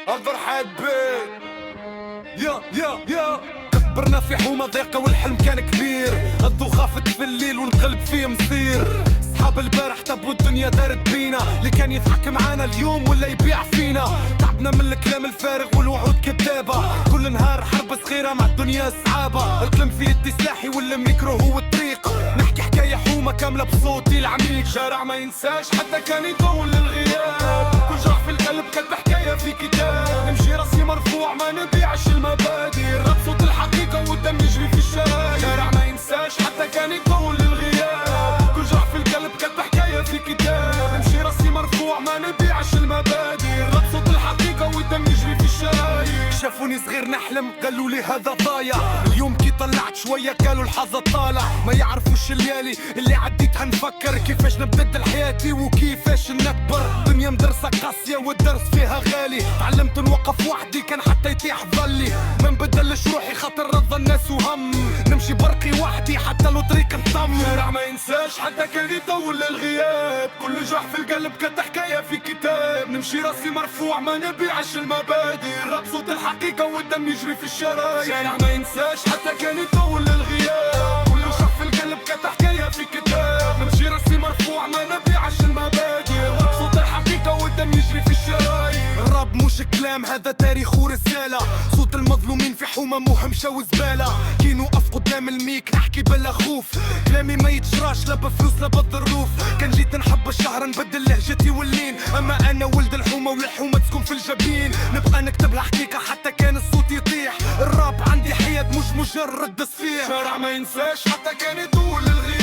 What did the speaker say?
اقدر حبيت يا كبرنا في حومة ضيقة والحلم كان كبير. غدو خافت في الليل ونقلب فيه مصير. صحاب البارح تبوا الدنيا دارت بينا، اللي كان يضحك معانا اليوم ولا يبيع فينا. تعبنا من الكلام الفارغ والوعود كذابة، كل نهار حرب صغيرة مع الدنيا صعابة. القلم في يدي سلاحي والميكرو هو الطريق، نحكي حكاية حومة كاملة بصوتي العميق. شارع ما ينساش حتى كان يطول للغياب، كل جرح في القلب كتب حكاية في كتاب. نمشي راسي مرفوع ما نبيعش المبادئ، راب صوت الحقيقة والدم يجري في الشارع. شارع ما ينساش حتى كان يطول للغياب، كل جرح في القلب كتب حكاية في كتاب. نمشي راسي مرفوع ما نبيعش المبادئ، راب صوت الحقيقة والدم يجري في الشارع. شافوني صغير نحلم قالوا لي هذا ضايع، اليوم كي طلعت شوية قالوا الحظ طالع. ما يعرفوش الليالي اللي عديتها، نفكر كيفاش نبدل حياتي وكيفاش نكبر. دنيا مدرسة قاسية والدرس فيها غالي، تعلمت نوقف وحدي كان حتى يطيح ظلي. ما نبدلش روحي خاطر رضا الناس وهم، نمشي برقي وحدي حتى لو طريق نطم. شارع ما ينساش حتى كان يطول للغياب، كل جرح في القلب كانت حكاية في كتاب. نمشي راسي مرفوع ما نبيعش المبادئ، راب صوت الحقيقة والدم يجري في الشرايين. شارع ما ينساش حتى كان يطول للغياب، كل جرح في القلب كانت حكاية في كتاب. نمشي راسي مرفوع ما نبيعش المبادئ، راب صوت الحقيقة والدم يجري في الشرايين. الراب مش كلام هذا تاريخ ورسالة، صوت المظلومين في حومة مهمشة وزبالة. كي نوقف قدام الميك نحكي بلا خوف، كلامي ما يتشراش لا بفلوس لا بالظروف. كان جيت نحب الشهر نبدل لهجتي واللين، اما انا ولد الحومة والحومة تسكن في الجبين. نبقى نكتب الحقيقة حتى كان الصوت يطيح، الراب عندي حياة مش مجرد تصفيح. شارع ما ينساش حتى كان يطول للغياب،